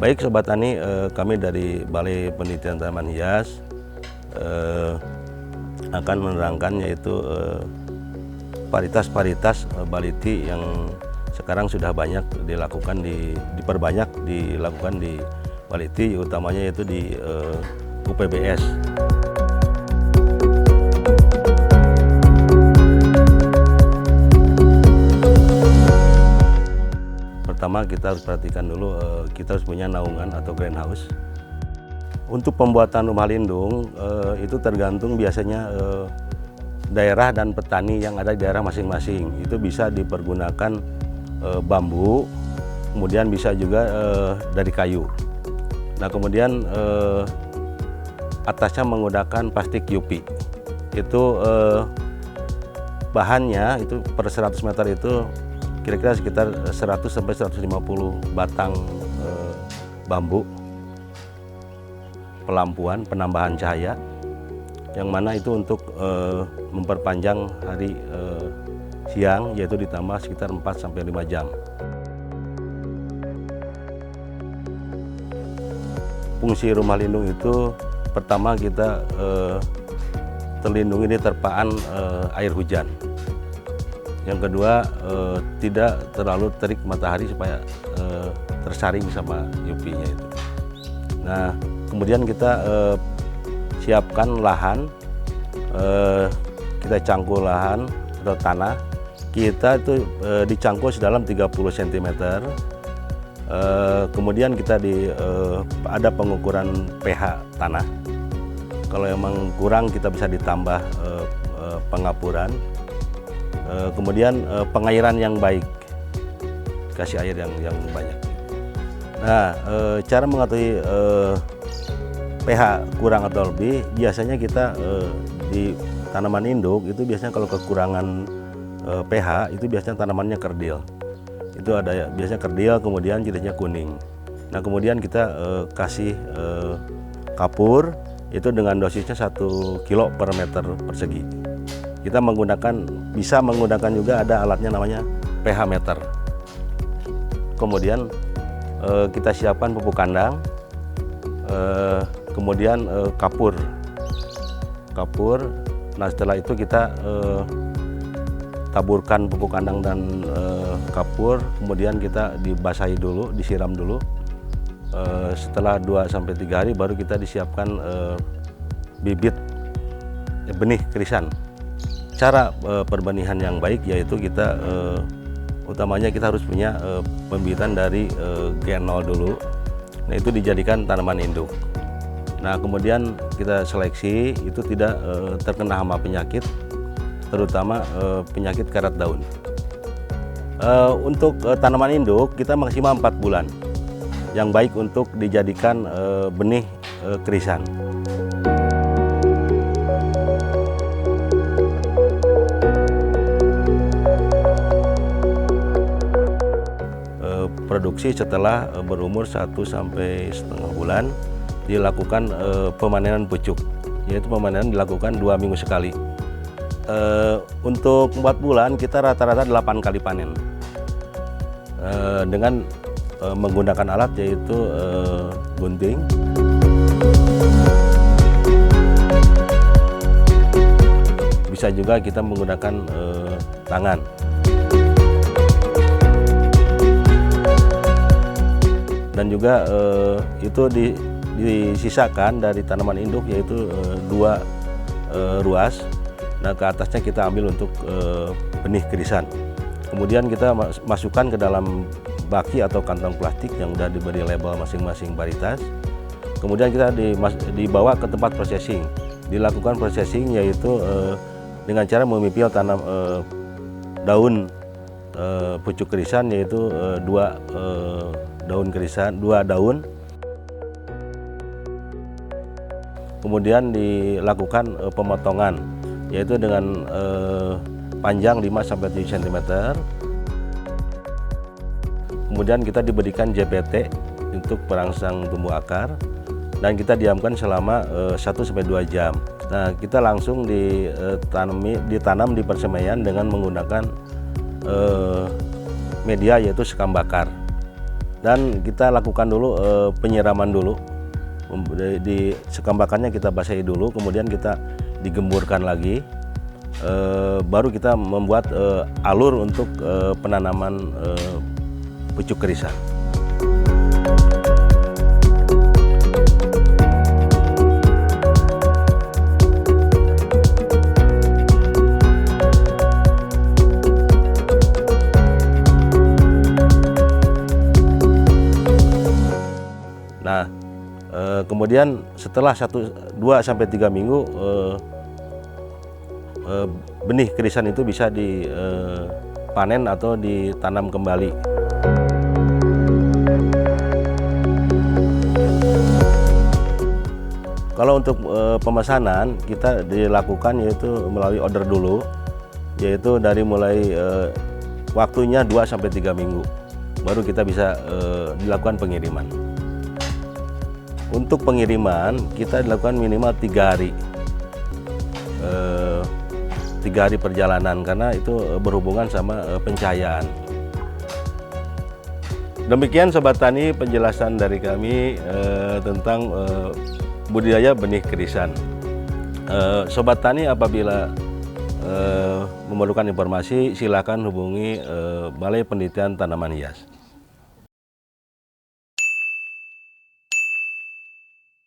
Baik Sobat Tani, kami dari Balai Penelitian Tanaman Hias akan menerangkan yaitu varietas-varietas baliti yang sekarang sudah banyak diperbanyak dilakukan di baliti, utamanya yaitu di UPBS. Pertama kita harus perhatikan dulu, kita harus punya naungan atau greenhouse. Untuk pembuatan rumah lindung itu tergantung biasanya daerah dan petani yang ada di daerah masing-masing. Itu bisa dipergunakan bambu, kemudian bisa juga dari kayu. Nah kemudian atasnya menggunakan plastik UP. Itu bahannya itu per 100 meter itu kira-kira sekitar 100 sampai 150 batang bambu pelampuan penambahan cahaya, yang mana itu untuk memperpanjang hari siang, yaitu ditambah sekitar 4 sampai 5 jam. Fungsi rumah lindung itu pertama kita terlindungi di terpaan air hujan. Yang kedua, tidak terlalu terik matahari supaya tersaring sama UV-nya itu. Nah, kemudian kita siapkan lahan, kita cangkul lahan atau tanah. Kita itu dicangkul sedalam 30 cm. Kemudian kita ada pengukuran pH tanah. Kalau emang kurang kita bisa ditambah pengapuran. Kemudian pengairan yang baik, kasih air yang banyak. Nah, cara mengetahui pH kurang atau lebih, biasanya kita di tanaman induk itu biasanya kalau kekurangan pH itu biasanya tanamannya kerdil. Itu ada biasanya kerdil, kemudian jadinya kuning. Nah kemudian kita kasih kapur itu dengan dosisnya 1 kilo per meter persegi. Kita bisa menggunakan juga ada alatnya namanya pH meter. Kemudian kita siapkan pupuk kandang, kemudian kapur. Nah setelah itu kita taburkan pupuk kandang dan kapur, kemudian kita dibasahi dulu, disiram dulu. Setelah 2 sampai 3 hari baru kita disiapkan bibit benih krisan. Cara perbenihan yang baik yaitu kita utamanya kita harus punya pembibitan dari G0 dulu. Nah itu dijadikan tanaman induk. Nah kemudian kita seleksi itu tidak terkena hama penyakit, terutama penyakit karat daun. Untuk tanaman induk kita maksimal 4 bulan yang baik untuk dijadikan benih krisan. Produksi setelah berumur 1 sampai setengah bulan dilakukan pemanenan pucuk, yaitu pemanenan dilakukan 2 minggu sekali. Untuk 4 bulan kita rata-rata 8 kali panen dengan menggunakan alat yaitu gunting, bisa juga kita menggunakan tangan. Dan juga itu disisakan dari tanaman induk yaitu 2 ruas. Nah ke atasnya kita ambil untuk benih krisan. Kemudian kita masukkan ke dalam baki atau kantong plastik yang sudah diberi label masing-masing varietas. Kemudian kita dibawa ke tempat processing. Dilakukan processing yaitu dengan cara memipil daun pucuk krisan, yaitu 2 daun krisan, 2 daun. Kemudian dilakukan pemotongan yaitu dengan panjang 5 sampai 7 cm. Kemudian kita diberikan JPT untuk perangsang tumbuh akar dan kita diamkan selama 1 sampai 2 jam. Nah, kita langsung ditanam di persemaian dengan menggunakan media yaitu sekam bakar. dan kita lakukan dulu penyiraman dulu. Di sekambakannya kita basahi dulu, kemudian kita digemburkan lagi, baru kita membuat alur untuk penanaman pucuk kerisan. Nah, kemudian setelah 2-3 minggu benih kerisan itu bisa dipanen atau ditanam kembali. Kalau untuk pemesanan kita dilakukan yaitu melalui order dulu, yaitu dari mulai waktunya 2-3 minggu, baru kita bisa dilakukan pengiriman. Untuk pengiriman kita dilakukan minimal 3 hari, 3 hari perjalanan, karena itu berhubungan sama pencahayaan. Demikian Sobat Tani penjelasan dari kami tentang budidaya benih kerisan. Sobat Tani apabila memerlukan informasi silakan hubungi Balai Penelitian Tanaman Hias.